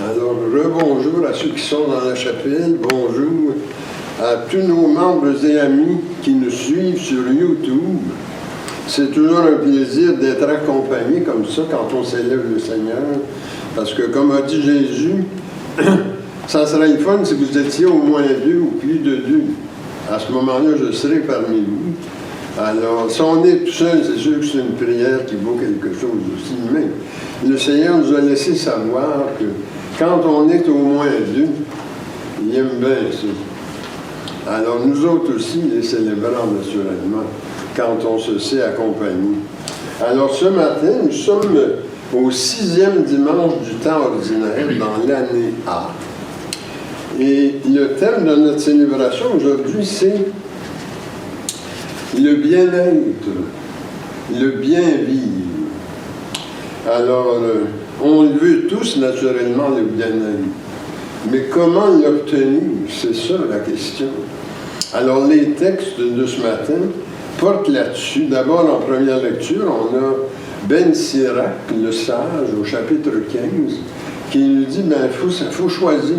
Alors, rebonjour à ceux qui sont dans la chapelle, bonjour à tous nos membres et amis qui nous suivent sur YouTube. C'est toujours un plaisir d'être accompagné comme ça quand on célèbre le Seigneur, parce que comme a dit Jésus, ça serait le fun si vous étiez au moins deux ou plus de deux. À ce moment-là, je serai parmi vous. Alors, si on est tout seul, c'est sûr que c'est une prière qui vaut quelque chose aussi. Mais le Seigneur nous a laissé savoir que quand on est au moins deux, il aime bien ça. Alors, nous autres aussi, les célébrants, naturellement, quand on se sait accompagné. Alors, ce matin, nous sommes au 6e dimanche du temps ordinaire dans l'année A. Et le thème de notre célébration aujourd'hui, c'est le bien-être, le bien-vivre. Alors, on le veut tous, naturellement, le bien-être. Mais comment l'obtenir? C'est ça la question. Alors, les textes de ce matin portent là-dessus. D'abord, en première lecture, on a Ben Sirac, le sage, au chapitre 15, qui nous dit, faut choisir.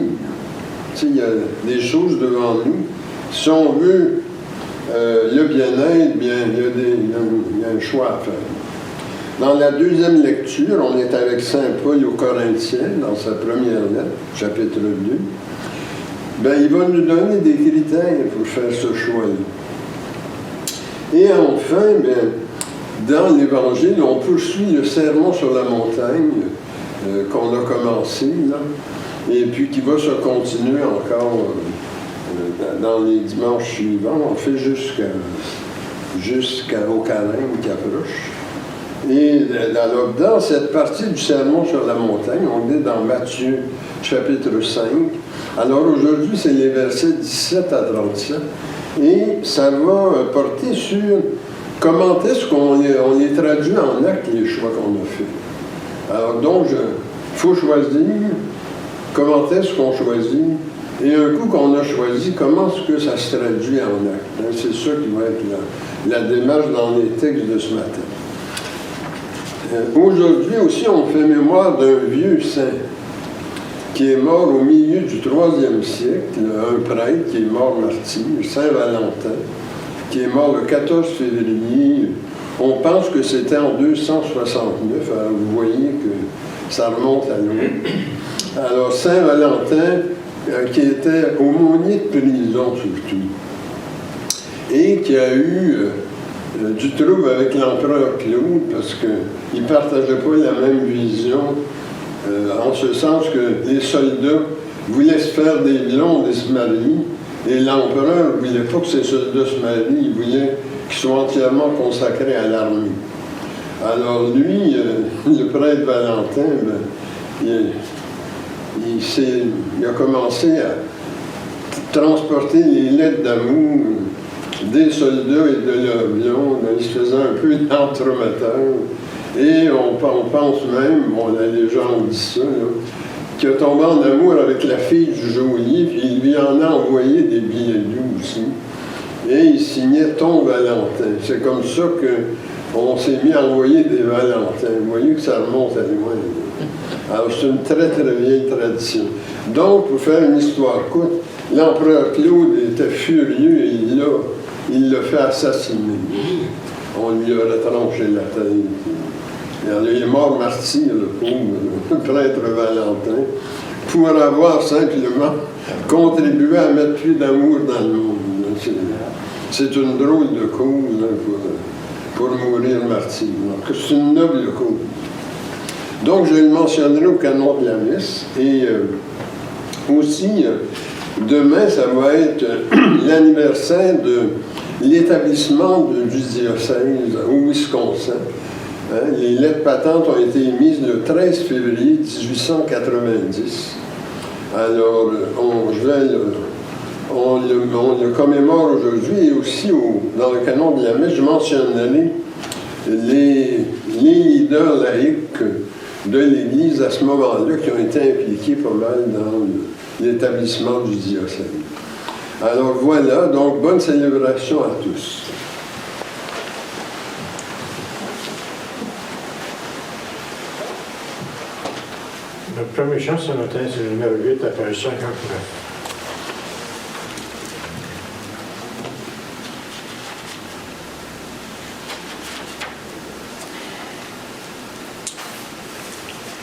Tu sais, il y a des choses devant nous. Si on veut le bien-être, bien, il y a un choix à faire. Dans la deuxième lecture, on est avec Saint Paul aux Corinthiens, dans sa première lettre, chapitre 2. Ben, il va nous donner des critères pour faire ce choix-là. Et enfin, ben, dans l'Évangile, on poursuit le sermon sur la montagne qu'on a commencé, là, et puis qui va se continuer encore dans les dimanches suivants. On fait jusqu'au carême qui approche. Et alors, dans cette partie du sermon sur la montagne, on est dans Matthieu, chapitre 5. Alors, aujourd'hui, c'est les versets 17 à 37. Et ça va porter sur comment est-ce qu'on les traduit en actes, les choix qu'on a faits. Alors, donc, il faut choisir comment est-ce qu'on choisit. Et un coup qu'on a choisi, comment est-ce que ça se traduit en actes? C'est ça qui va être la démarche dans les textes de ce matin. Aujourd'hui aussi, on fait mémoire d'un vieux saint qui est mort au milieu du 3e siècle, un prêtre qui est mort martyr, Saint Valentin, qui est mort le 14 février. On pense que c'était en 269, alors vous voyez que ça remonte à loin. Alors, Saint Valentin, qui était aumônier de prison surtout, et qui a eu du trouble avec l'empereur Claude, parce qu'il ne partageait pas la même vision, en ce sens que les soldats voulaient se faire des blondes et se marier, et l'empereur ne voulait pas que ces soldats se marient, il voulait qu'ils soient entièrement consacrés à l'armée. Alors lui, le prêtre Valentin, il a commencé à transporter les lettres d'amour des soldats et de leurs blondes. Il se faisait un peu d'entremetteur. Et on pense même, la légende dit ça, qu'il a tombé en amour avec la fille du geôlier, puis il lui en a envoyé des billets doux aussi. Et il signait « Ton Valentin ». C'est comme ça qu'on s'est mis à envoyer des Valentins. Vous voyez que ça remonte à loin. Alors, c'est une très, très vieille tradition. Donc, pour faire une histoire courte, l'empereur Claude était furieux et il l'a fait assassiner. On lui a retranché la tête. Il est mort martyr, le pauvre, le prêtre Valentin, pour avoir simplement contribué à mettre plus d'amour dans le monde. C'est une drôle de cause pour mourir martyr. Donc, c'est une noble cause. Donc, je le mentionnerai au canon de la messe. Et aussi, demain, ça va être l'anniversaire de l'établissement du diocèse au Wisconsin. Les lettres patentes ont été émises le 13 février 1890. Alors, on le commémore aujourd'hui et aussi dans le canon de la messe, je mentionnerai les leaders laïcs de l'Église à ce moment-là qui ont été impliqués pas mal dans l'établissement du diocèse. Alors voilà, donc bonne célébration à tous. Notre premier chant ce matin, c'est le numéro 8, à page 59.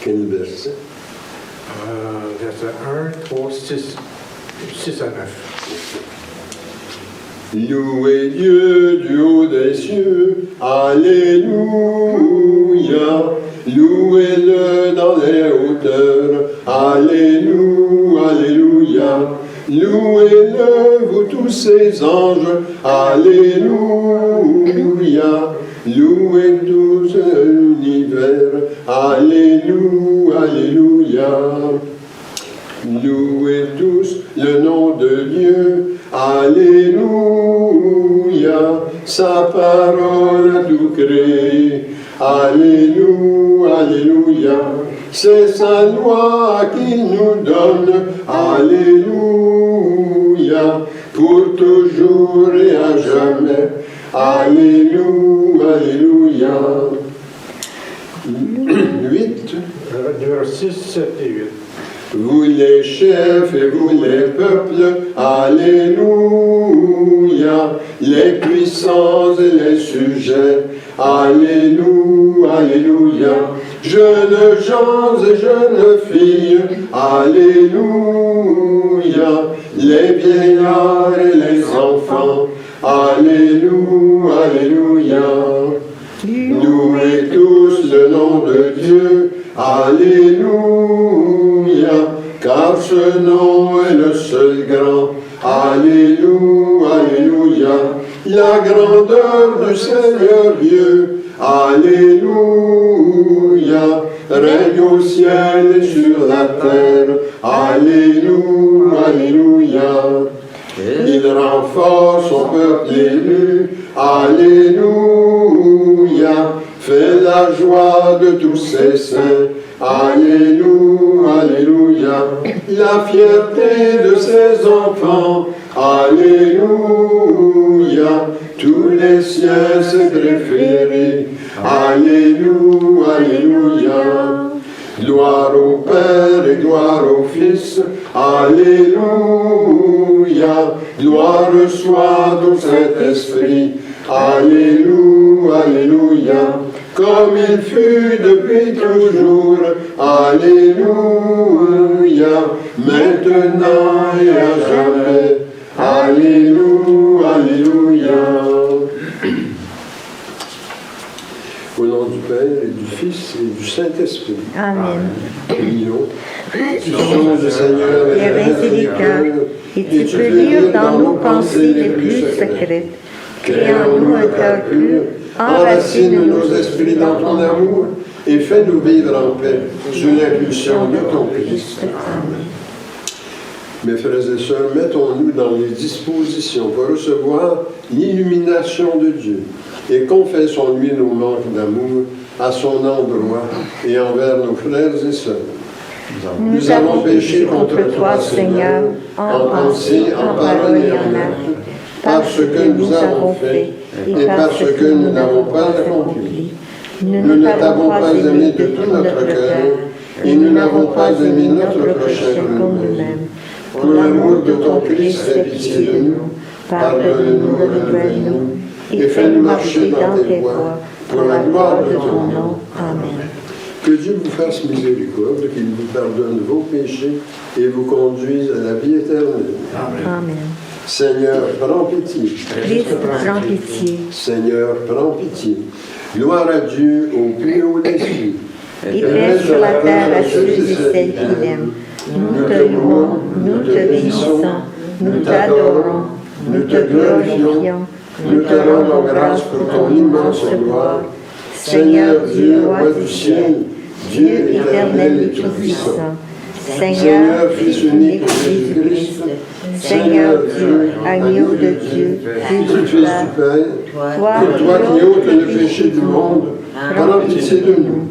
Quel verset? Verset 1, 3, 6 à 9. Louez Dieu du haut des cieux, Alléluia. Louez-le dans les hauteurs, Alléluia, Alléluia. Louez-le, vous tous ses anges, Alléluia. Louez tous l'univers, Alléluia, Alléluia. Louez tous le nom de Dieu, Alléluia. Sa parole a tout créé, Alléluia, Alléluia. C'est sa loi qu'il nous donne, Alléluia. Pour toujours et à jamais, Alléluia, Alléluia. 8. Numéro 6, 7 et 8. Vous les chefs et vous les peuples, Alléluia. Les puissants et les sujets, Alléluia, Alléluia. Jeunes gens et jeunes filles, Alléluia. Les vieillards et les enfants, Alléluia, Alléluia. Louez tous le nom de Dieu, Alléluia, car ce nom est le seul grand, Alléluia, Alléluia. La grandeur du Seigneur Dieu, Alléluia, règne au ciel et sur la terre, Alléluia, Alléluia. Il renforce son peuple élu, Alléluia. Fait la joie de tous ses saints, Alléluia, Alléluia. La fierté de ses enfants, Alléluia. Tous les siens ses préférés, Alléluia, Alléluia. Gloire au Père et gloire au Fils, Alléluia. Gloire soit au Saint-Esprit, Alléluia, Alléluia. Comme il fut depuis toujours, Alléluia. Maintenant et à jamais, Alléluia, Alléluia. Au nom du Père et du Fils et du Saint-Esprit. Amen. Prions. Tu songes le Seigneur Les reins des cœurs, et tu peux lire dans nos pensées les plus secrètes. Crée en nous un cœur pur, enracine nos esprits dans ton amour, et fais-nous vivre en paix sous l'impulsion de ton Christ. Amen. Mes frères et sœurs, mettons-nous dans les dispositions pour recevoir l'illumination de Dieu et confessons-lui nos manques d'amour à son endroit et envers nos frères et sœurs. Nous avons péché contre toi, Seigneur, en pensée, en parole et en acte, parce que nous avons fait et parce que nous n'avons pas accompli. Nous ne t'avons pas aimé de tout notre cœur et nous n'avons pas aimé notre prochain comme nous-mêmes. Pour l'amour de ton Christ, aie pitié de nous, pardonne-nous, renouvelle-nous et fais-nous marcher dans tes voies pour la gloire de ton nom. Amen. Que Dieu vous fasse miséricorde, qu'il vous pardonne vos péchés et vous conduise à la vie éternelle. Amen. Seigneur, prends pitié. Christ, prends pitié. Seigneur, prends pitié. Gloire à Dieu au plus haut des cieux. Et paix sur la terre à ceux et celles qui l'aiment. Nous te louons, nous te bénissons, nous t'adorons, nous te glorifions, nous te rendons grâce pour ton immense gloire. Seigneur Dieu, roi du ciel, Dieu éternel et tout-puissant, Seigneur, Fils unique de Jésus-Christ, Seigneur Dieu, agneau de Dieu, Fils du Père, toi qui ôtes le péché du monde, prends pitié de nous.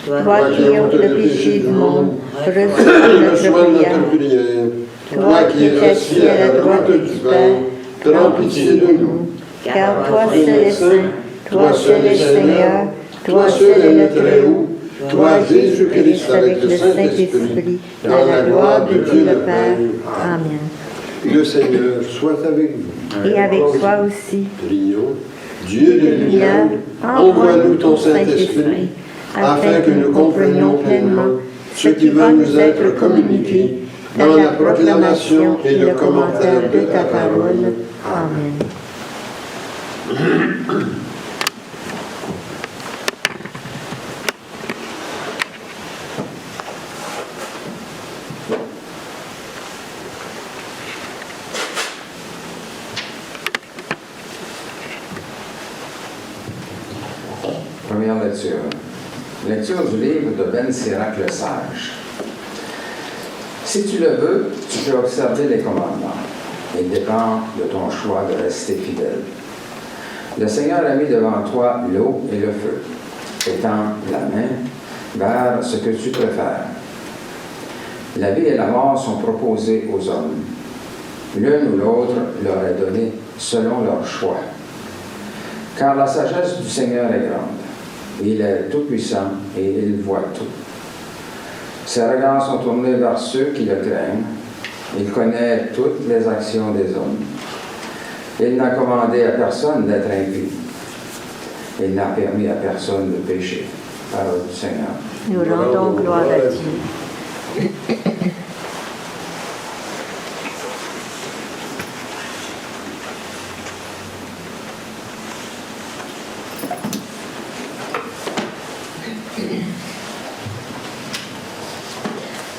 Toi qui ôtes le péché du monde, reçois notre prière. Toi qui es assis à la droite du Père, prends pitié de nous. Car toi seul est saint, toi seul est Seigneur, toi seul est le Très-Haut, toi, Jésus-Christ, avec le Saint-Esprit, dans la gloire de Dieu le Père. Amen. Le Seigneur soit avec vous. Et avec toi aussi. Prions. Dieu de lumière, envoie-nous ton Saint-Esprit, afin que nous comprenions pleinement ce qui va nous être communiqué dans la proclamation et le commentaire de ta parole. Amen. Première lecture. Lecture du livre de Ben Sirac le Sage. Si tu le veux, tu peux observer les commandements. Il dépend de ton choix de rester fidèle. Le Seigneur a mis devant toi l'eau et le feu. Étends la main vers ce que tu préfères. La vie et la mort sont proposées aux hommes. L'une ou l'autre leur est donnée selon leur choix. Car la sagesse du Seigneur est grande. Il est tout-puissant et il voit tout. Ses regards sont tournés vers ceux qui le craignent. Il connaît toutes les actions des hommes. Il n'a commandé à personne d'être impie. Il n'a permis à personne de pécher. Parole du Seigneur. Nous rendons gloire à Dieu.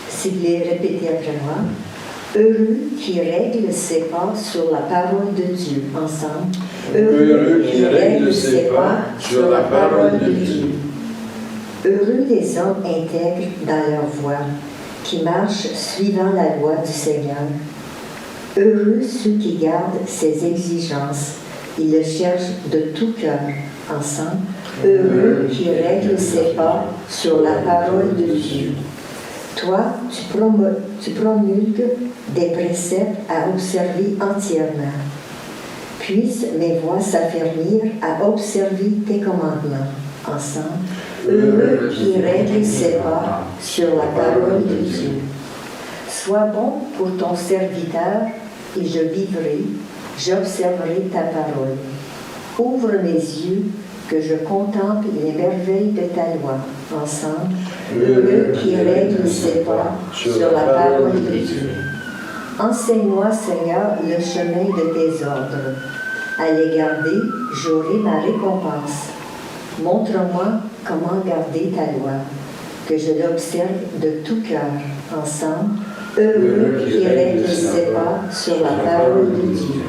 Si vous les répétez après moi, heureux qui règle ses pas sur la parole de Dieu, ensemble. Heureux qui règle ses pas sur la parole de Dieu. Heureux les hommes intègres dans leur voie, qui marchent suivant la loi du Seigneur. Heureux ceux qui gardent ses exigences, ils le cherchent de tout cœur, ensemble. Heureux qui règle ses pas sur la parole de Dieu. Toi, tu promulgues des préceptes à observer entièrement. Puissent mes voix s'affermir à observer tes commandements. Ensemble, heureux qui règle ses pas sur la parole de Dieu. Sois bon pour ton serviteur, et je vivrai, j'observerai ta parole. Ouvre mes yeux, que je contemple les merveilles de ta loi. Ensemble, heureux qui règle ses pas sur la parole de Dieu. Enseigne-moi, Seigneur, le chemin de tes ordres. À les garder, j'aurai ma récompense. Montre-moi comment garder ta loi, que je l'observe de tout cœur. Ensemble, heureux qui règle ses pas sur la parole de Dieu.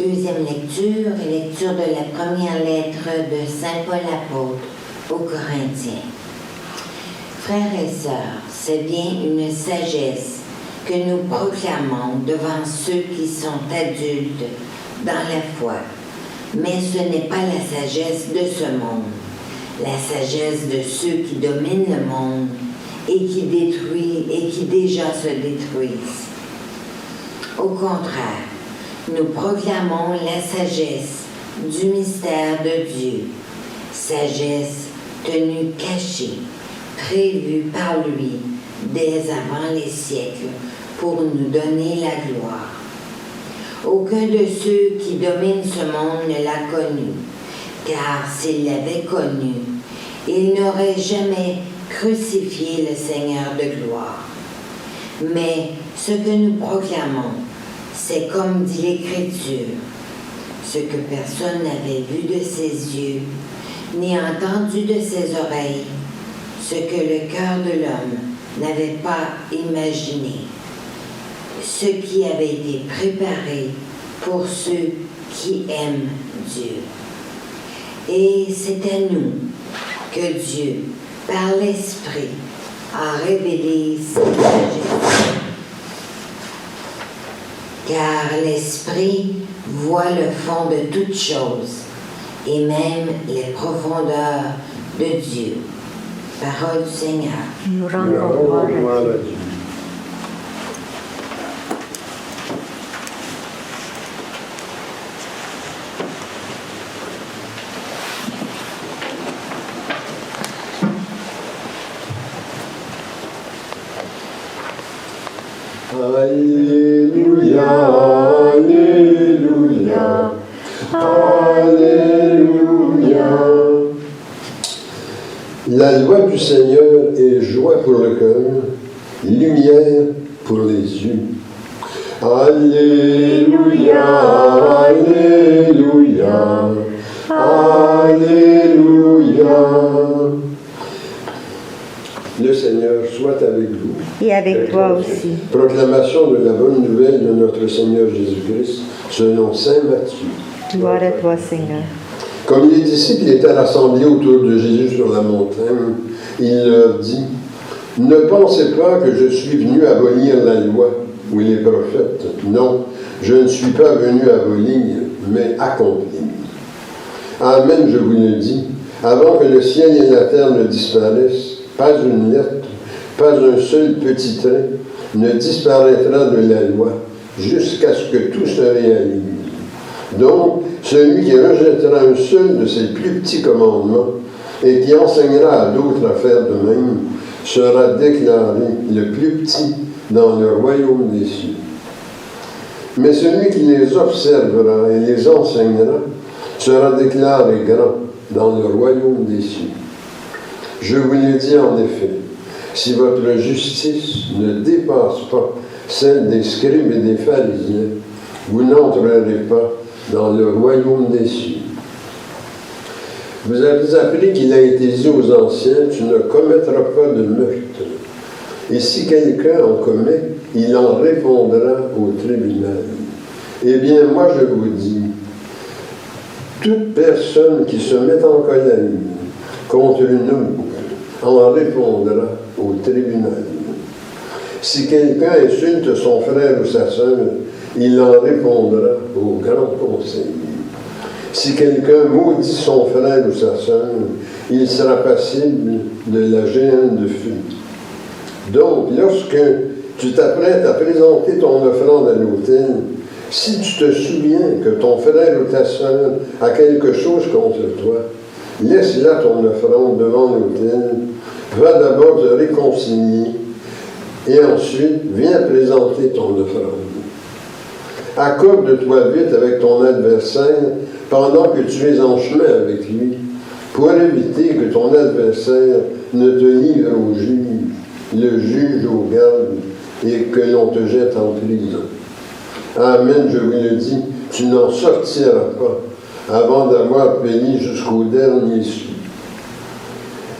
Deuxième lecture, lecture de la première lettre de Saint Paul apôtre aux Corinthiens. Frères et sœurs, c'est bien une sagesse que nous proclamons devant ceux qui sont adultes dans la foi. Mais ce n'est pas la sagesse de ce monde, la sagesse de ceux qui dominent le monde et qui détruisent et qui déjà se détruisent. Au contraire, nous proclamons la sagesse du mystère de Dieu, sagesse tenue cachée, prévue par lui dès avant les siècles pour nous donner la gloire. Aucun de ceux qui dominent ce monde ne l'a connu, car s'il l'avait connu, il n'aurait jamais crucifié le Seigneur de gloire. Mais ce que nous proclamons, c'est comme dit l'Écriture, ce que personne n'avait vu de ses yeux, ni entendu de ses oreilles, ce que le cœur de l'homme n'avait pas imaginé, ce qui avait été préparé pour ceux qui aiment Dieu. Et c'est à nous que Dieu, par l'Esprit, a révélé cette sagesse. car l'Esprit voit le fond de toutes choses, et même les profondeurs de Dieu. Parole du Seigneur. Nous rendons gloire à Dieu. Alléluia, Alléluia, Alléluia. La loi du Seigneur est joie pour le cœur, lumière pour les yeux. Alléluia, Alléluia, Alléluia. Le Seigneur soit avec vous. Et avec toi aussi. Proclamation de la bonne nouvelle de notre Seigneur Jésus-Christ selon saint Matthieu. Gloire à toi, Seigneur. Comme les disciples étaient rassemblés autour de Jésus sur la montagne, il leur dit, « Ne pensez pas que je suis venu abolir la loi ou les prophètes. Non, je ne suis pas venu abolir, mais accomplir. Amen, je vous le dis, avant que le ciel et la terre ne disparaissent, pas une lettre, pas un seul petit trait ne disparaîtra de la loi jusqu'à ce que tout se réalise. Donc, celui qui rejettera un seul de ces plus petits commandements et qui enseignera à d'autres à faire de même sera déclaré le plus petit dans le royaume des cieux. Mais celui qui les observera et les enseignera sera déclaré grand dans le royaume des cieux. Je vous l'ai dit en effet, si votre justice ne dépasse pas celle des scribes et des pharisiens, vous n'entrerez pas dans le royaume des cieux. Vous avez appris qu'il a été dit aux anciens, tu ne commettras pas de meurtre. Et si quelqu'un en commet, il en répondra au tribunal. Eh bien, moi je vous dis, toute personne qui se met en colère contre une autre en répondra au tribunal. Si quelqu'un insulte son frère ou sa sœur, il en répondra au grand conseil. Si quelqu'un maudit son frère ou sa sœur, il sera passible de la géhenne de feu. Donc, lorsque tu t'apprêtes à présenter ton offrande à l'autel, si tu te souviens que ton frère ou ta sœur a quelque chose contre toi, laisse là ton offrande devant l'autel, va d'abord te réconcilier et ensuite viens présenter ton offrande. Accorde-toi vite avec ton adversaire pendant que tu es en chemin avec lui, pour éviter que ton adversaire ne te livre au juge, le juge au garde, et que l'on te jette en prison. Amen, je vous le dis, tu n'en sortiras pas avant d'avoir payé jusqu'au dernier sou.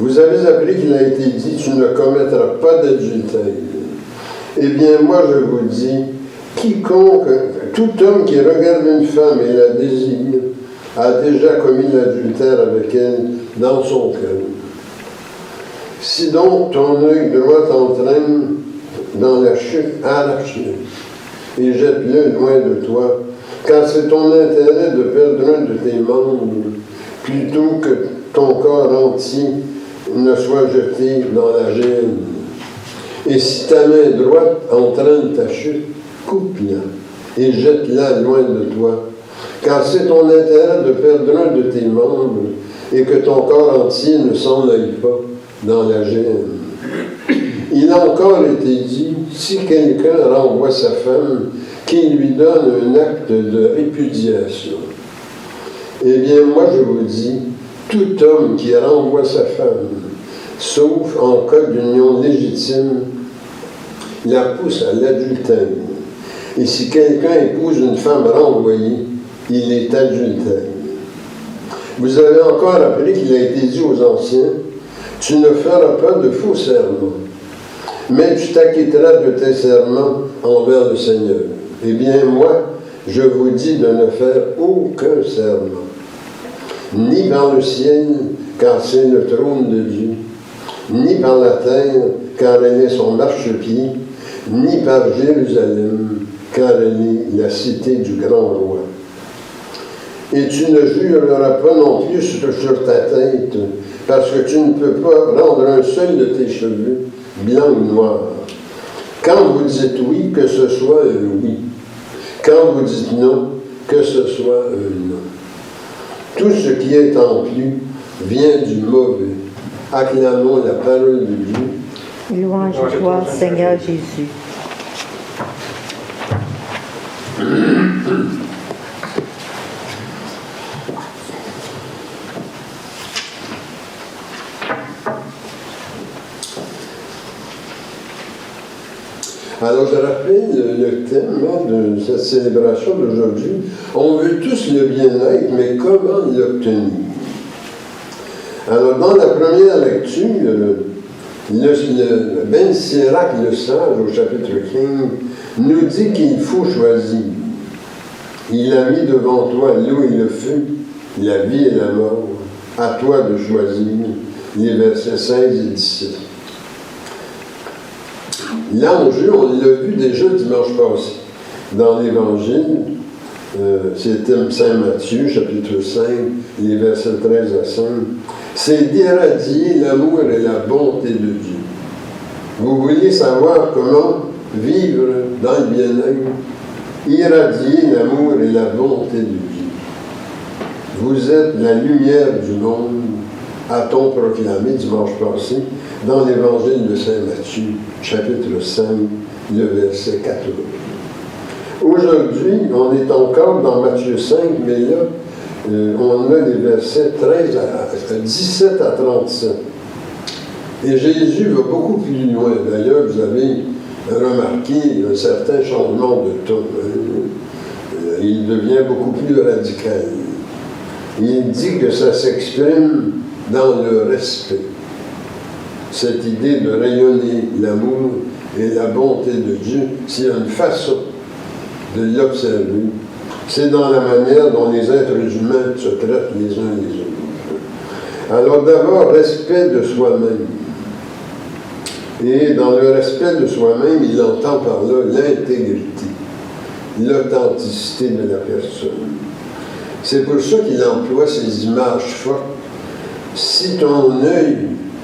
Vous avez appris qu'il a été dit, tu ne commettras pas d'adultère. Eh bien, moi je vous dis, tout homme qui regarde une femme et la désire, a déjà commis l'adultère avec elle dans son cœur. Si donc ton œil droit t'entraîne dans la chute, arrache-le et jette-le loin de toi, car c'est ton intérêt de perdre un de tes membres, plutôt que ton corps entier ne soit jeté dans la géhenne. Et si ta main droite entraîne ta chute, coupe-la et jette-la loin de toi, car c'est ton intérêt de perdre un de tes membres et que ton corps entier ne s'en aille pas dans la géhenne. Il a encore été dit, si quelqu'un renvoie sa femme, qu'il lui donne un acte de répudiation. Eh bien, moi je vous dis, tout homme qui renvoie sa femme, sauf en cas d'union légitime, la pousse à l'adultère. Et si quelqu'un épouse une femme renvoyée, il est adultère. Vous avez encore appris qu'il a été dit aux anciens, tu ne feras pas de faux serments, mais tu t'acquitteras de tes serments envers le Seigneur. Eh bien, moi, je vous dis de ne faire aucun serment, ni par le ciel, car c'est le trône de Dieu, ni par la terre, car elle est son marchepied, ni par Jérusalem, car elle est la cité du grand roi. Et tu ne jureras pas non plus sur ta tête, parce que tu ne peux pas rendre un seul de tes cheveux blanc ou noir. Quand vous dites oui, que ce soit un oui. Quand vous dites non, que ce soit un non. Tout ce qui est en plus vient du mauvais. Acclamons la parole de Dieu. Louange à toi, Seigneur Jésus. Alors, je rappelle le thème de cette célébration d'aujourd'hui. On veut tous le bien-être, mais comment l'obtenir? Alors, dans la première lecture, Ben Sirac, le sage, au chapitre 15, nous dit qu'il faut choisir. Il a mis devant toi l'eau et le feu, la vie et la mort. À toi de choisir. Les versets 16 et 17. L'enjeu, on l'a vu déjà dimanche passé, dans l'Évangile, c'était Saint Matthieu, chapitre 5, les versets 13 à 5, c'est d'irradier l'amour et la bonté de Dieu. Vous voulez savoir comment vivre dans le bien-être? Irradier l'amour et la bonté de Dieu. Vous êtes la lumière du monde, a-t-on proclamé dimanche passé, dans l'Évangile de Saint Matthieu, chapitre 5, le verset 14. Aujourd'hui, on est encore dans Matthieu 5, mais là, on a les versets 17 à 37. Et Jésus va beaucoup plus loin. D'ailleurs, vous avez remarqué un certain changement de ton. Il devient beaucoup plus radical. Il dit que ça s'exprime dans le respect. Cette idée de rayonner l'amour et la bonté de Dieu, c'est une façon de l'observer. C'est dans la manière dont les êtres humains se traitent les uns les autres. Alors d'abord, respect de soi-même. Et dans le respect de soi-même, il entend par là l'intégrité, l'authenticité de la personne. C'est pour ça qu'il emploie ces images fortes. Si ton œil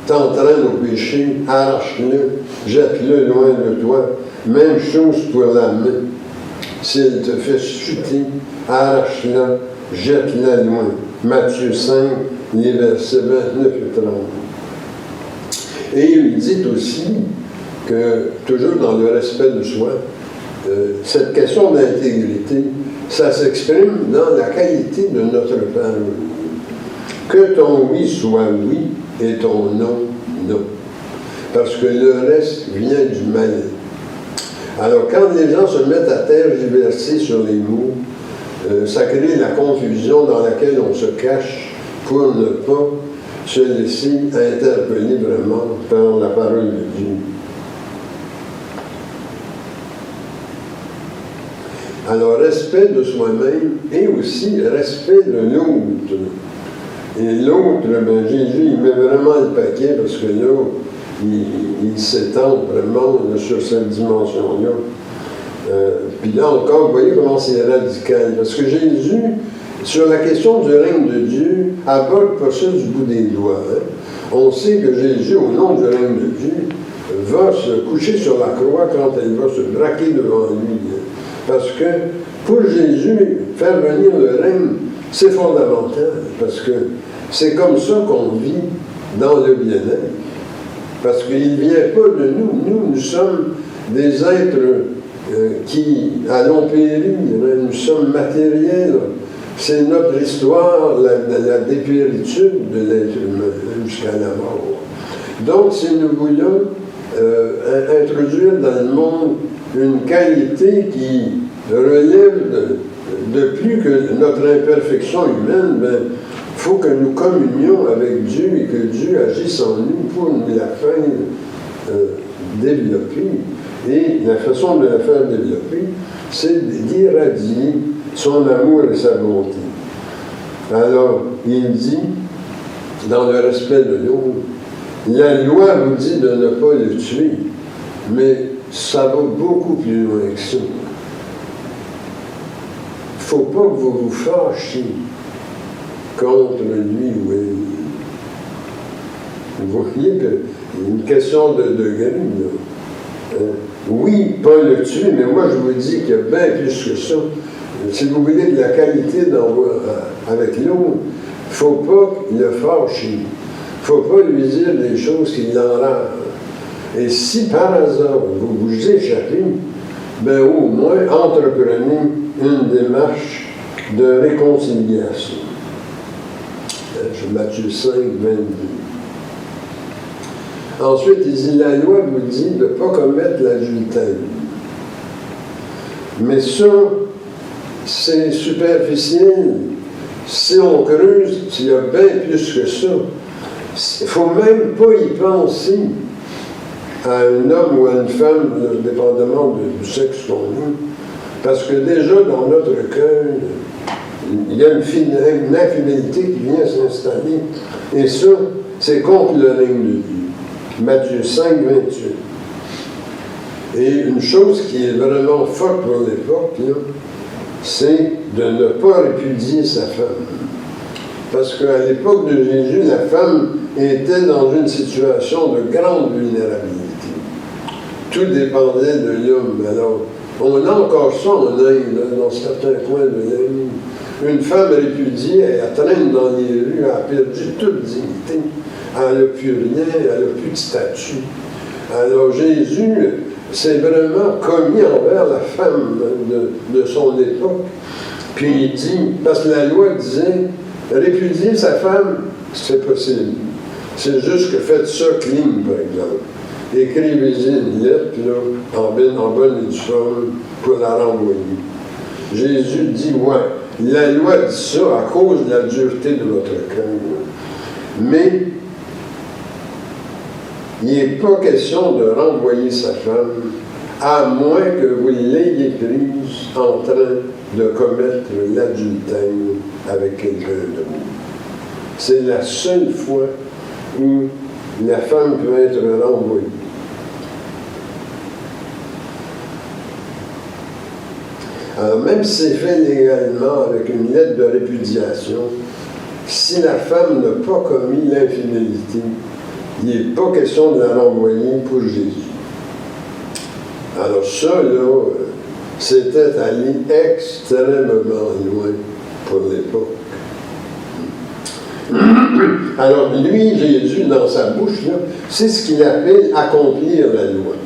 t'entraîne au péché, arrache-le, jette-le loin de toi. Même chose pour la main. S'il te fait chuter, arrache-la, jette-la loin. Matthieu 5, les versets 29 et 30. Et il dit aussi que, toujours dans le respect de soi, cette question d'intégrité, ça s'exprime dans la qualité de notre parole. Que ton oui soit oui et ton non, non. Parce que le reste vient du mal. Alors, quand les gens se mettent à tergiverser sur les mots, ça crée la confusion dans laquelle on se cache pour ne pas se laisser interpeller vraiment par la parole de Dieu. Alors, respect de soi-même et aussi respect de l'autre. Et l'autre, ben, Jésus, il met vraiment le paquet parce que là, il s'étend vraiment sur cette dimension-là. Puis là encore, vous voyez comment c'est radical. Parce que Jésus, sur la question du règne de Dieu, aborde pas ça du bout des doigts. Hein. On sait que Jésus, au nom du règne de Dieu, va se coucher sur la croix quand elle va se braquer devant lui. Parce que pour Jésus, faire venir le règne, c'est fondamental. Parce que c'est comme ça qu'on vit dans le bien-être. Parce qu'il ne vient pas de nous. Nous sommes des êtres qui allons périr. Nous sommes matériels. C'est notre histoire, la dépéritude de l'être humain jusqu'à la mort. Donc, si nous voulons introduire dans le monde une qualité qui relève de plus que notre imperfection humaine, il faut que nous communions avec Dieu et que Dieu agisse en nous pour nous la faire développer. Et la façon de la faire développer, c'est d'irradier son amour et sa bonté. Alors, il dit, dans le respect de l'autre, la loi vous dit de ne pas le tuer, mais ça va beaucoup plus loin que ça. faut pas que vous vous fâchiez contre lui ou elle. Vous voyez qu'il y a une question de degré, là. Oui, pas le tuer, mais moi je vous dis qu'il y a bien plus que ça. Si vous voulez de la qualité avec l'autre, il ne faut pas le fâcher. Il ne faut pas lui dire des choses qui l'enragent. Et si par hasard vous vous échappez, ben au moins entreprenez une démarche de réconciliation. Matthieu 5, 22. Ensuite, il dit, la loi vous dit de ne pas commettre l'adultère. Mais ça, c'est superficiel. Si on creuse, il y a bien plus que ça. Il ne faut même pas y penser à un homme ou à une femme, dépendamment du sexe qu'on veut. Parce que déjà, dans notre cœur, il y a une infidélité qui vient s'installer. Et ça, c'est contre le règne de Dieu. Matthieu 5, 28. Et une chose qui est vraiment forte pour l'époque, c'est de ne pas répudier sa femme. Parce qu'à l'époque de Jésus, la femme était dans une situation de grande vulnérabilité. Tout dépendait de l'homme. Alors, on a encore ça en Inde, dans certains coins de l'Inde. Une femme répudiée, elle traîne dans les rues, elle a perdu toute dignité. Elle n'a plus rien, elle n'a plus de statut. Alors Jésus s'est vraiment commis envers la femme de son époque. Puis il dit, parce que la loi disait, répudier sa femme, c'est possible. C'est juste que faites ça clean, par exemple. Écrivez-y une lettre, là, en bonne et due forme, pour la renvoyer. Jésus dit, ouais, la loi dit ça à cause de la dureté de votre cœur. Mais il n'est pas question de renvoyer sa femme, à moins que vous l'ayez prise en train de commettre l'adultère avec quelqu'un de vous. C'est la seule fois où la femme peut être renvoyée. Alors, même si c'est fait légalement avec une lettre de répudiation, si la femme n'a pas commis l'infidélité, il n'est pas question de la renvoyer pour Jésus. Alors ça, là, c'était allé extrêmement loin pour l'époque. Alors lui, Jésus, dans sa bouche, là, c'est ce qu'il appelle accomplir la loi.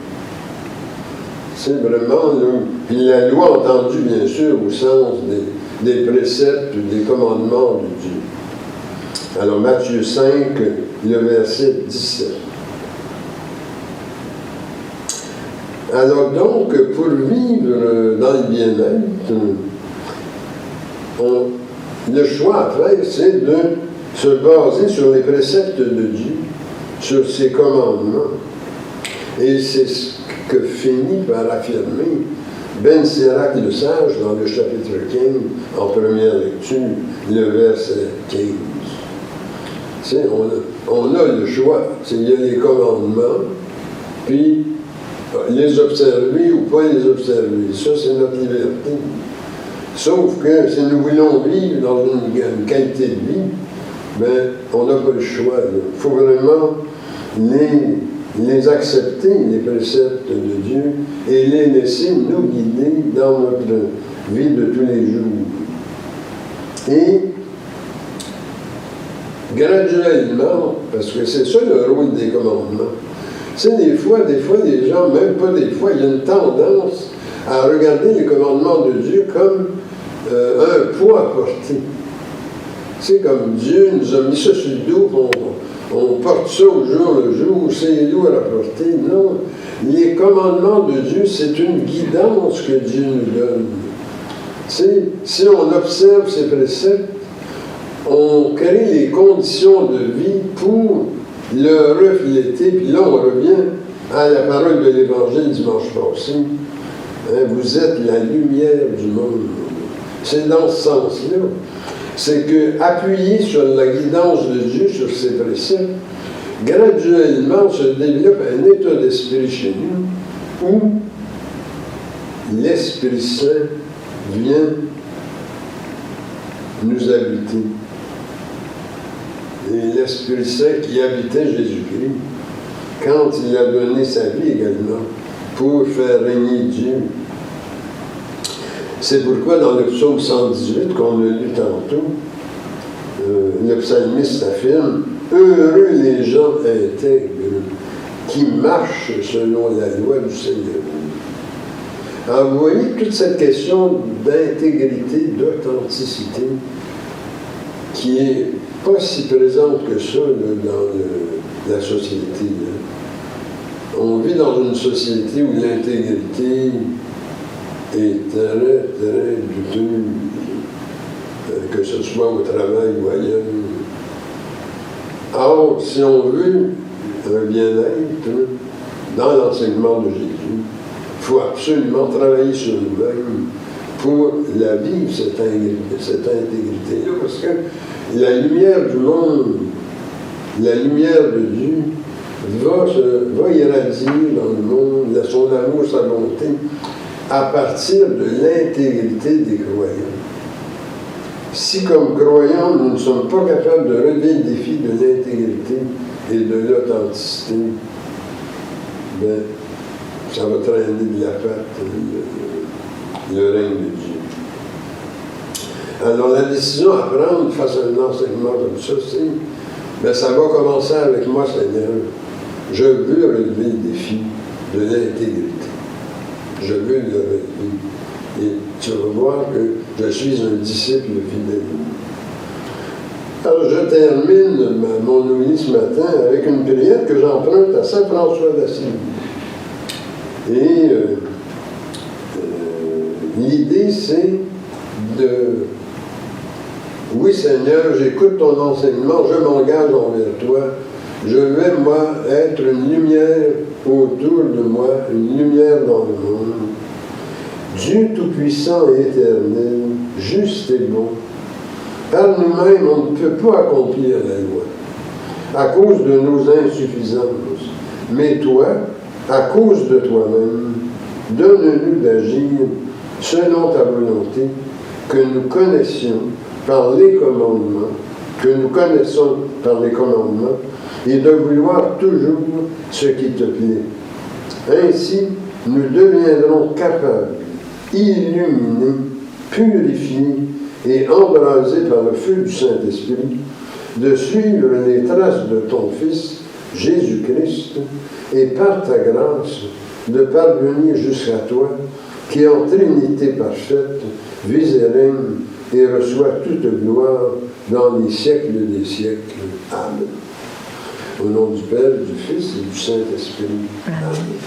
C'est vraiment, là, puis la loi entendue, bien sûr, au sens des préceptes, des commandements de Dieu. Alors Matthieu 5, le verset 17. Alors donc, pour vivre dans le bien-être, le choix à faire, c'est de se baser sur les préceptes de Dieu, sur ses commandements. Et c'est ce que finit par affirmer Ben Sirac le Sage dans le chapitre 15, en première lecture, le verset 15. Tu sais, on a le choix. Il y a les commandements, puis les observer ou pas les observer. Ça, c'est notre liberté. Sauf que si nous voulons vivre dans une qualité de vie, ben, on n'a pas le choix. Il faut vraiment les accepter, les préceptes de Dieu, et les laisser nous guider dans notre vie de tous les jours. Et graduellement, parce que c'est ça le rôle des commandements, tu sais, des fois, les gens, même pas des fois, il y a une tendance à regarder les commandements de Dieu comme un poids à porter. C'est comme Dieu nous a mis ça sur le dos, on porte ça au jour le jour, c'est lourd à porter. Non, les commandements de Dieu, c'est une guidance que Dieu nous donne. Si on observe ces préceptes, on crée les conditions de vie pour le refléter, puis là on revient à la parole de l'Évangile dimanche passé. Hein, vous êtes la lumière du monde. C'est dans ce sens-là. C'est que, appuyé sur la guidance de Dieu, sur ses préceptes, graduellement se développe un état d'esprit chez nous où l'Esprit Saint vient nous habiter. Et l'Esprit Saint qui habitait Jésus-Christ, quand il a donné sa vie également pour faire régner Dieu. C'est pourquoi dans le psaume 118 qu'on a lu tantôt, le psalmiste affirme « Heureux les gens intègres qui marchent selon la loi du Seigneur. » Alors vous voyez toute cette question d'intégrité, d'authenticité, qui est pas si présente que ça là, dans la société. Là. On vit dans une société où l'intégrité est très, très douteuse, que ce soit au travail ou ailleurs. Or, si on veut un bien-être dans l'enseignement de Jésus, il faut absolument travailler sur nous-mêmes pour la vivre, cette intégrité-là, parce que la lumière du monde, la lumière de Dieu, va irradier dans le monde son amour, sa bonté, à partir de l'intégrité des croyants. Si, comme croyants, nous ne sommes pas capables de relever le défi de l'intégrité et de l'authenticité, bien, ça va traîner de la patte le règne de Dieu. Alors, la décision à prendre face à un enseignement comme ça, c'est, bien, ça va commencer avec moi, Seigneur. Je veux relever le défi de l'intégrité. Je veux le relever. Et tu vas voir que je suis un disciple fidèle. Alors, je termine mon homélie ce matin avec une prière que j'emprunte à Saint François d'Assise. Et l'idée, c'est de... Oui, Seigneur, j'écoute ton enseignement, je m'engage envers toi. Je vais, moi, être une lumière autour de moi, une lumière dans le monde. Dieu Tout-Puissant et éternel, juste et bon. Par nous-mêmes, on ne peut pas accomplir la loi, à cause de nos insuffisances. Mais toi, à cause de toi-même, donne-nous d'agir selon ta volonté, que nous connaissions par les commandements, que nous connaissons par les commandements, et de vouloir toujours ce qui te plaît. Ainsi, nous deviendrons capables, illuminés, purifiés et embrasés par le feu du Saint-Esprit, de suivre les traces de ton Fils, Jésus-Christ, et par ta grâce, de parvenir jusqu'à toi, qui en Trinité parfaite, vis et règne, et reçoit toute gloire dans les siècles des siècles. Amen. Au nom du Père, du Fils et du Saint-Esprit. Amen.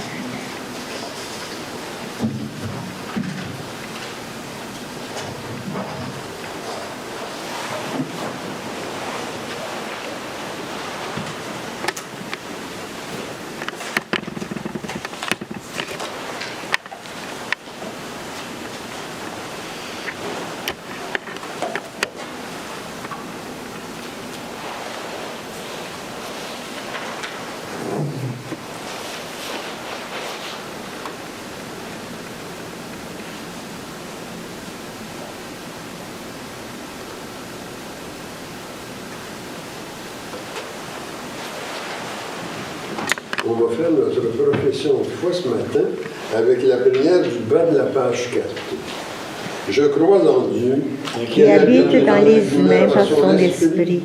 On va faire notre profession de foi ce matin avec la prière du bas de la page 4. Je crois en Dieu, qui habite dans les humains par son esprit.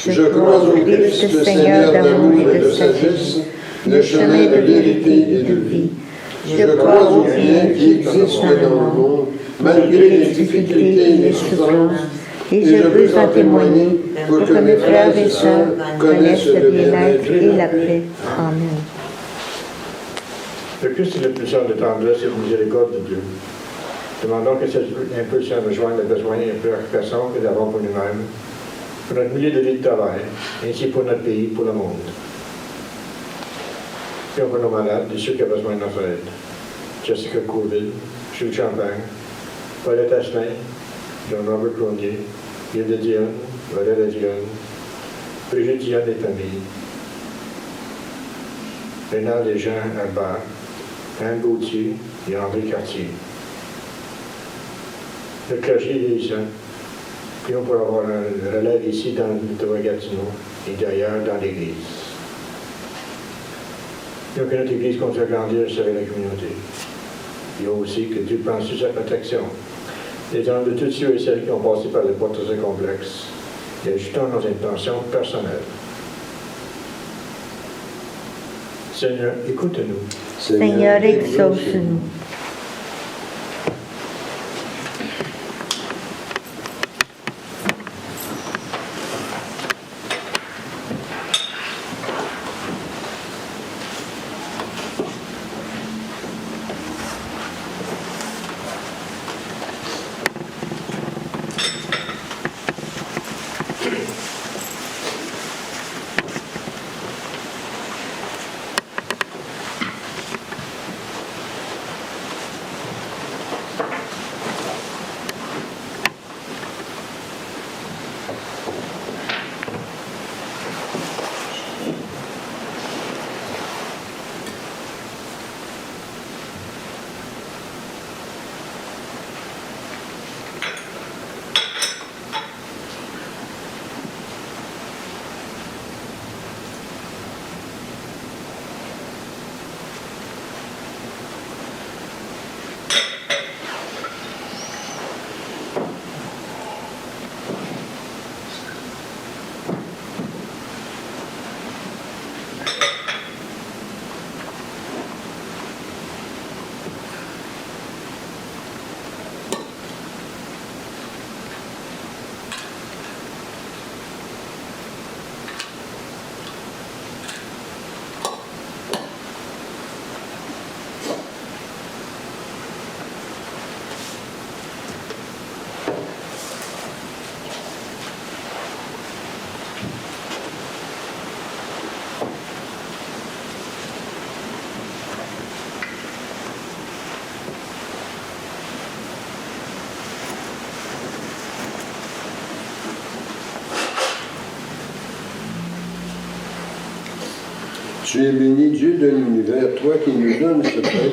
Je crois au Christ, le Seigneur d'amour et de sagesse, le chemin de vérité et de vie. Je crois au bien qui existe dans le monde, malgré les difficultés et les souffrances, et je veux en témoigner pour que mes frères et sœurs connaissent le bien-être et la paix. Amen. Le Christ est le plus de tendresse et de miséricorde de Dieu. Demandons que cette impulsion rejoigne le besoin et préoccupation que nous avons pour nous-mêmes, pour notre milieu de vie de travail, ainsi pour notre pays, pour le monde. Prions pour nos malades et ceux qui ont besoin de notre aide. Jessica Courville, Jules Champagne, Paulette Asselin, John-Robert Cronnier, Hilde Dionne, Valérie Dionne, Brigitte Dionne et famille, Rénal et Jean Albert, Anne Gauthier et André Cartier. Le clergé vieillissant, Prions pour avoir un relève ici dans le Gatineau et d'ailleurs dans l'Église. Prions que notre Église continue à grandir et servir la communauté. Prions aussi que Dieu prenne sur sa protection les âmes de tous ceux et celles qui ont passé par les portes de ce complexe et ajoutons nos intentions personnelles. Seigneur, écoute-nous. Seigneur, exauce-nous. Tu es béni, Dieu de l'univers, toi qui nous donnes ce pain,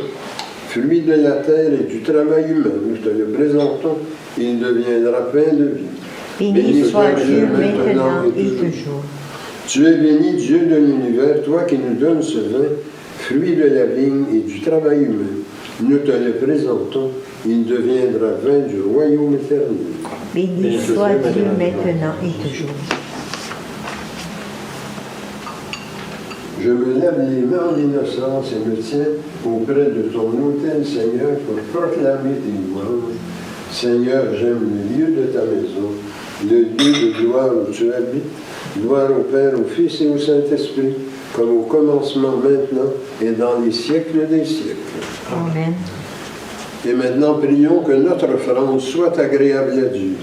fruit de la terre et du travail humain. Nous te le présentons, il deviendra pain de vie. Béni soit Dieu maintenant et toujours. Tu es béni, Dieu de l'univers, toi qui nous donnes ce vin, fruit de la vigne et du travail humain. Nous te le présentons, il deviendra vin du royaume éternel. Béni soit Dieu maintenant et toujours. Je me lave les mains en innocence et me tiens auprès de ton autel, Seigneur, pour proclamer tes louanges. Seigneur, j'aime le lieu de ta maison, le lieu de gloire où tu habites. Gloire au Père, au Fils et au Saint-Esprit, comme au commencement, maintenant et dans les siècles des siècles. Amen. Et maintenant, prions que notre offrande soit agréable à Dieu.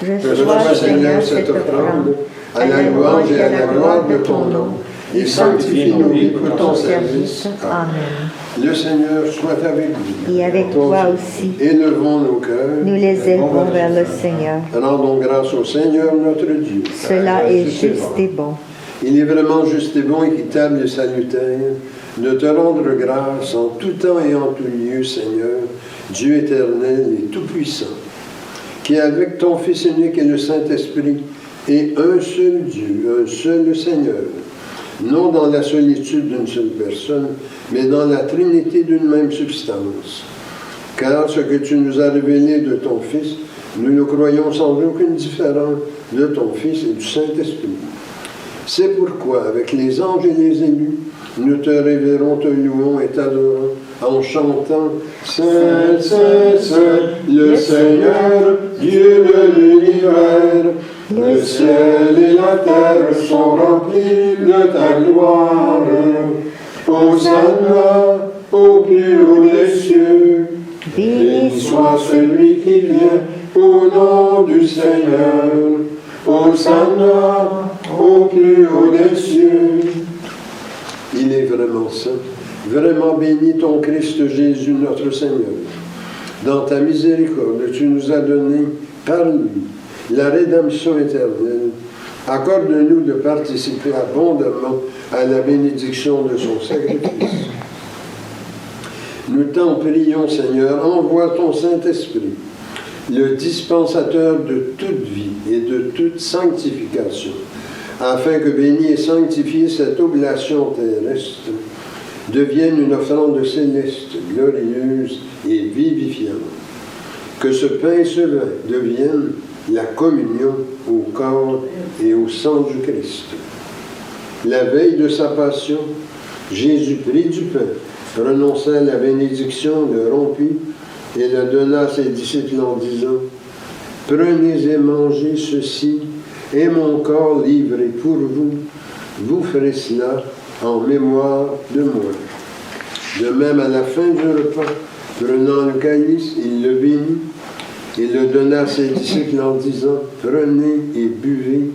Reçois, Seigneur, cette offrande, à la louange et à la gloire de ton nom, et sanctifie nos vies pour ton service. Amen. Le Seigneur soit avec vous. Et avec toi aussi. Élevons nos cœurs. Nous les élevons vers le Seigneur. Rendons grâce au Seigneur notre Dieu. Cela est juste et bon. Il est vraiment juste et bon, équitable et salutaire de te rendre grâce en tout temps et en tout lieu, Seigneur, Dieu éternel et tout-puissant, qui avec ton Fils unique et le Saint-Esprit est un seul Dieu, un seul Seigneur, non dans la solitude d'une seule personne, mais dans la trinité d'une même substance. Car ce que tu nous as révélé de ton Fils, nous le croyons sans aucune différence de ton Fils et du Saint-Esprit. C'est pourquoi, avec les anges et les élus, nous te révérons, te louons et t'adorons en chantant « Saint, Saint, Saint, le Seigneur, Dieu de l'univers, le ciel et la terre sont remplis de ta gloire. Hosanna au plus haut des cieux. Béni soit celui qui vient au nom du Seigneur. Hosanna au plus haut des cieux. » Il est vraiment saint, vraiment béni ton Christ Jésus notre Seigneur. Dans ta miséricorde, tu nous as donné par lui la rédemption éternelle. Accorde-nous de participer abondamment à la bénédiction de son sacrifice. Nous t'en prions, Seigneur, envoie ton Saint-Esprit, le dispensateur de toute vie et de toute sanctification, afin que béni et sanctifié cette oblation terrestre devienne une offrande céleste, glorieuse et vivifiante. Que ce pain et ce vin deviennent la communion au corps et au sang du Christ. La veille de sa passion, Jésus prit du pain, prononça la bénédiction, le rompit et le donna à ses disciples en disant « Prenez et mangez ceci, et mon corps livré pour vous, vous ferez cela en mémoire de moi. » De même, à la fin du repas, prenant le calice, il le bénit et le donna à ses disciples en disant « Prenez et buvez,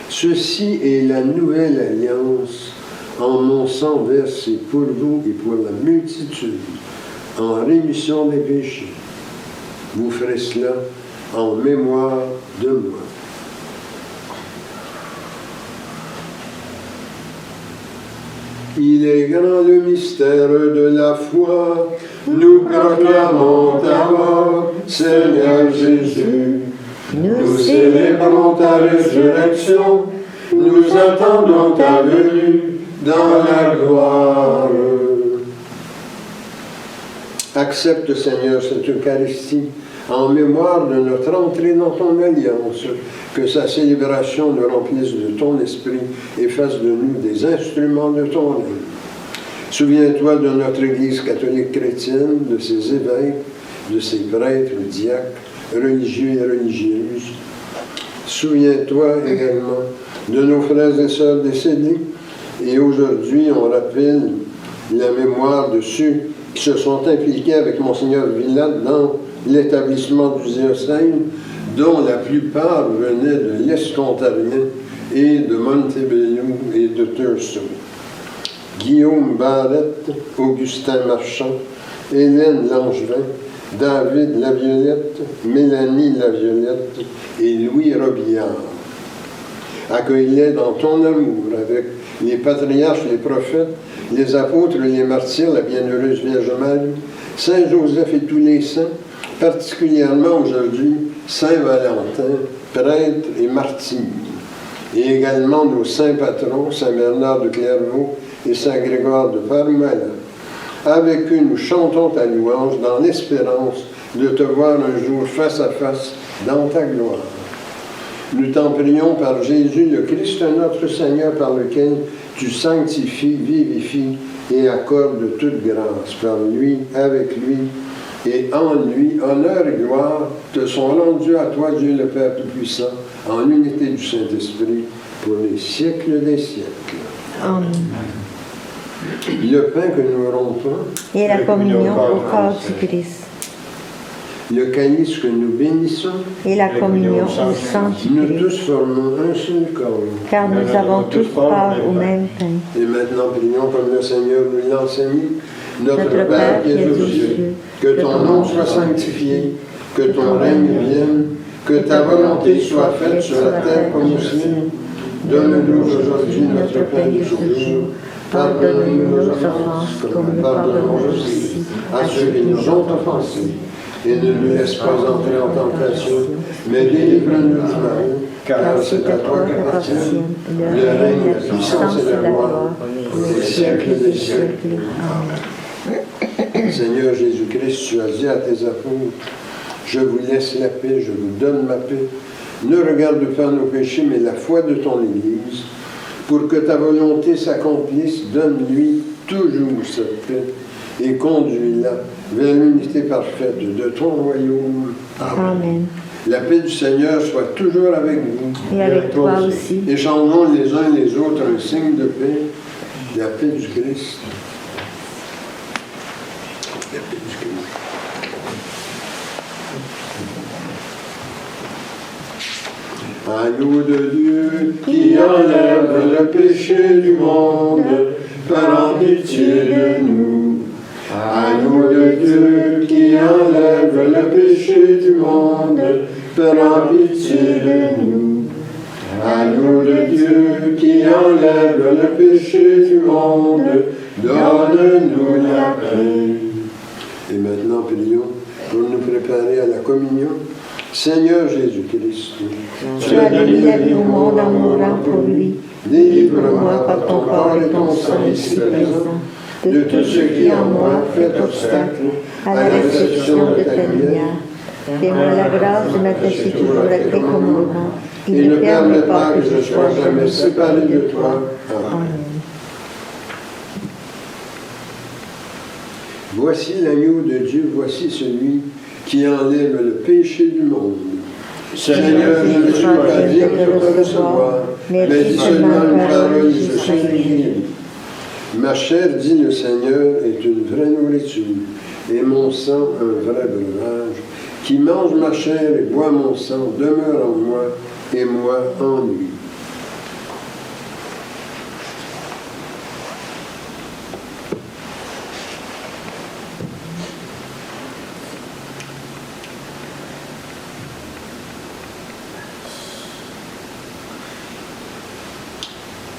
ceci est la nouvelle alliance en mon sang versé pour vous et pour la multitude, en rémission des péchés. Vous ferez cela en mémoire de moi. » Il est grand le mystère de la foi, nous proclamons ta mort, Seigneur Jésus. Nous célébrons ta résurrection, nous attendons ta venue dans la gloire. Accepte, Seigneur, cette Eucharistie en mémoire de notre entrée dans ton alliance, que sa célébration nous remplisse de ton esprit et fasse de nous des instruments de ton règne. Souviens-toi de notre Église catholique chrétienne, de ses évêques, de ses prêtres, diacres, religieux et religieuses. Souviens-toi également de nos frères et sœurs décédés. Et aujourd'hui, on rappelle la mémoire de ceux qui se sont impliqués avec Monseigneur Villade dans l'établissement du diocèse, dont la plupart venaient de l'Escontarien et de Montebello et de Thurso. Guillaume Barrette, Augustin Marchand, Hélène Langevin, David Laviolette, Mélanie Laviolette et Louis Robillard. Accueille-les dans ton amour avec les patriarches, les prophètes, les apôtres, les martyrs, la bienheureuse Vierge Marie, Saint Joseph et tous les saints, particulièrement aujourd'hui Saint Valentin, prêtre et martyr, et également nos saints patrons, Saint Bernard de Clairvaux et Saint Grégoire de Parmala. Avec eux, nous chantons ta louange dans l'espérance de te voir un jour face à face dans ta gloire. Nous t'en prions par Jésus, le Christ, notre Seigneur, par lequel tu sanctifies, vivifies et accordes toute grâce. Par lui, avec lui et en lui, honneur et gloire te sont rendus à toi, Dieu le Père Tout-Puissant, en unité du Saint-Esprit, pour les siècles des siècles. Amen. Le pain que nous rompons Et la communion au corps du Christ. Le calice que nous bénissons, Et la communion au sang du nous Christ. tous formons un seul corps. Car nous avons tous part au même pain. Et maintenant, prions comme le Seigneur nous l'a enseigné. Notre Père qui es aux cieux, que ton nom soit sanctifié, que ton règne vienne, que ta volonté soit faite sur la terre comme au ciel. Donne-nous aujourd'hui notre pain du jour. Pardonne-nous nos offenses, comme nous pardonnons aussi à ceux qui nous ont offensés. Et ne nous laisse pas entrer en tentation, mais délivre-nous du mal, car c'est à toi qu'appartiennent le règne, la puissance et la gloire, pour les siècles des siècles. Amen. Seigneur Jésus-Christ, tu as dit à tes apôtres, je vous laisse la paix, je vous donne ma paix. Ne regarde pas nos péchés, mais la foi de ton Église. Pour que ta volonté s'accomplisse, donne-lui toujours cette paix et conduis-la vers l'unité parfaite de ton royaume. Amen. La paix du Seigneur soit toujours avec vous. Et avec toi aussi. Échangeons les uns les autres un signe de paix, la paix du Christ. La paix du Christ. Agneau de Dieu qui enlève le péché du monde, prends pitié de nous. Agneau de Dieu qui enlève le péché du monde, prends pitié de nous. Agneau de Dieu qui enlève le péché du monde, donne-nous la paix. Et maintenant, prions pour nous préparer à la communion. Seigneur Jésus-Christ, Tu as donné la vie au monde en mourant pour lui. Délivre-moi par ton corps et ton sang ici présent, de tout ce qui en moi fait obstacle à la réception de ta lumière. Fais-moi la grâce de m'attacher toujours à tes commandements et ne permets pas que je sois jamais séparé de toi. Amen. Voici l'agneau de Dieu, voici celui qui enlève le péché du monde. Seigneur, je ne suis pas digne de te recevoir, mais dis seulement une parole et je serai guéri. Ma chair, dit le Seigneur, est une vraie nourriture, et mon sang un vrai breuvage. Qui mange ma chair et boit mon sang demeure en moi, et moi en lui.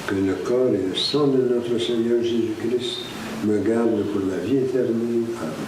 Que le corps et le sang de notre Seigneur Jésus-Christ me gardent pour la vie éternelle. Amen.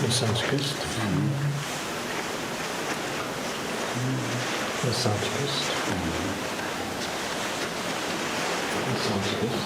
Le sang du Christ. Le sang du Christ. Le sang du Christ.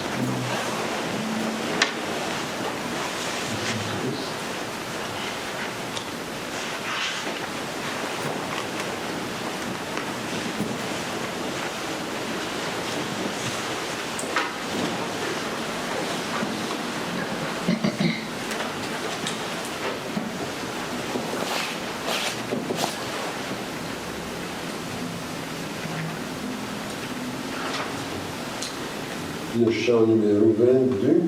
Le chant numéro 22.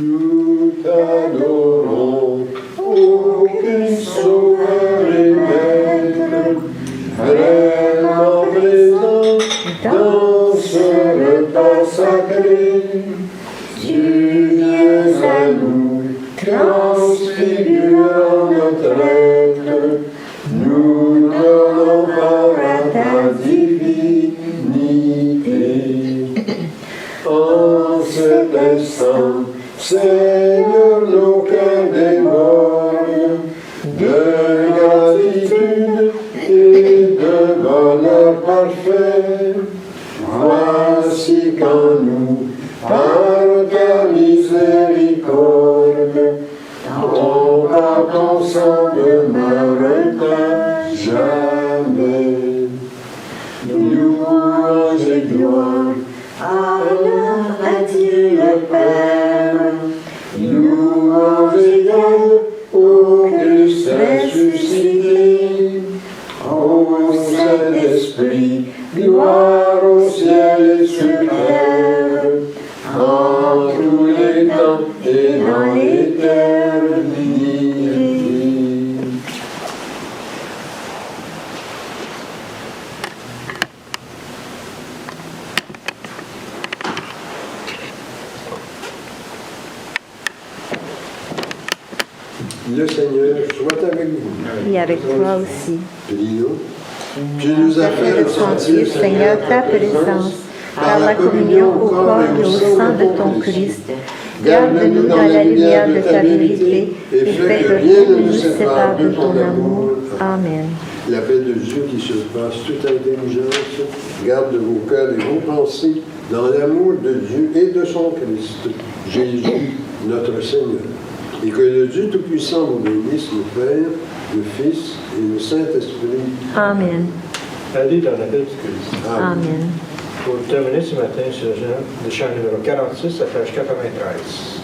Nous t'adorons, ô Christ sauveur et maître, vraiment présent dans ce repas sacré. Tu viens à nous, transfigurant notre être, nous donnons part à ta divinité. En cet instant, Seigneur, nos cœurs débordent de gratitude et de bonheur parfait. Voici qu'en nous, par ta miséricorde, ton corps, ton sang demeure à jamais. Louange et gloire, honneur à Dieu le Père. Louange égale au Christ ressuscité. Ô Saint-Esprit, gloire au ciel et sur terre, en tous les temps et dans l'éternité. Le Seigneur soit avec vous. Et avec toi aussi. Prions. Tu nous as fait ressentir, Seigneur, ta présence par la communion au corps et au sang de ton Christ. Garde-nous dans la lumière de ta vérité et fais que rien ne nous sépare de ton amour. Amen. La paix de Dieu qui surpasse toute intelligence, garde vos cœurs et vos pensées dans l'amour de Dieu et de son Christ, Jésus, notre Seigneur. Et que le Dieu Tout-Puissant vous bénisse, le Père, le Fils et le Saint-Esprit. Amen. Allez dans la paix du Christ. Amen. Pour terminer ce matin sur le chant numéro 46 à page 93.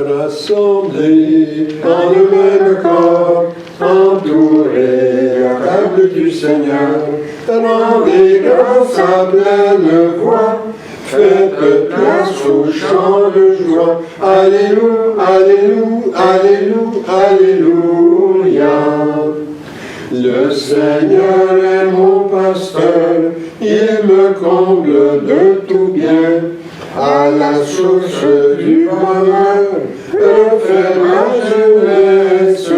rassemblés en le même corps, entourés à la table du Seigneur, rendez grâce à pleine voix, faites place au chant de joie. Alléluia, Alléluia, Alléluia, Alléluia. Le Seigneur est mon pasteur, il me comble de tout bien. À la source du bonheur, refait ma jeunesse,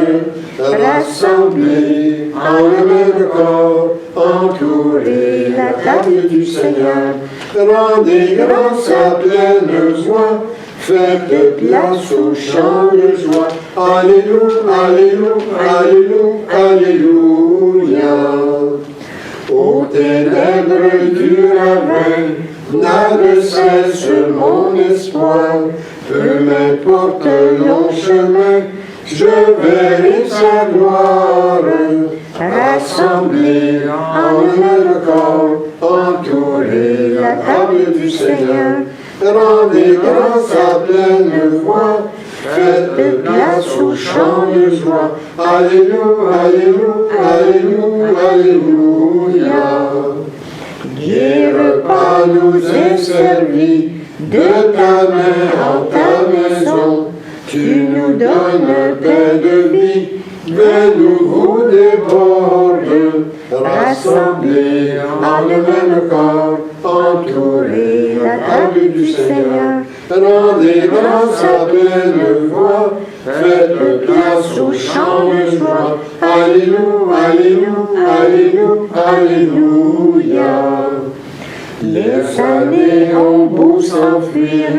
rassemblés en le même corps, entourés à la table du Seigneur. Rendez grâce à pleine joie, faites place au chant de joie. Alléluia, Alléluia, Alléluia, Alléluia. Aux ténèbres du ravin, n'a de cesse mon espoir. Peu m'importe long chemin, je verrai sa gloire. Rassemblés en le même corps, entourés à la table du Seigneur, rendez grâce à pleine voix, faites place au chant de joie. Alléluia, Alléluia, Alléluia, Alléluia. Gai repas nous est servi, de ta main en ta maison, tu nous donnes pain de vie, vin nouveau déborde, rassemblés en le même corps, entourés à la table du Seigneur. Rendez grâce à pleine voix, faites place au chant de joie. Alléluia, Alléluia, Alléluia, Alléluia. Les années ont beau s'enfuir,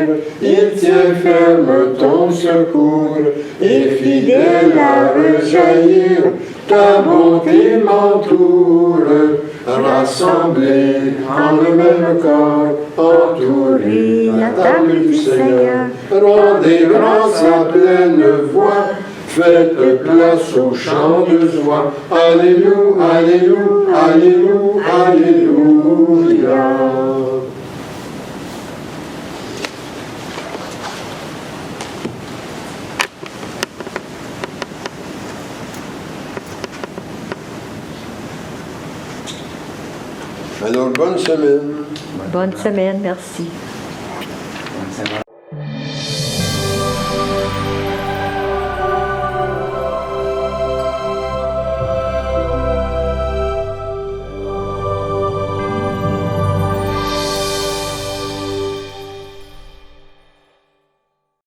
il tient ferme ton secours, et fidèle à rejaillir, ta bonté m'entoure. Rassemblés en le même corps, entourés à la table du Seigneur, rendez grâce à pleine voix, faites place au chant de joie. Alléluia, Alléluia, Alléluia, Alléluia. Alors, bonne semaine. Bonne semaine, merci. Bonne semaine.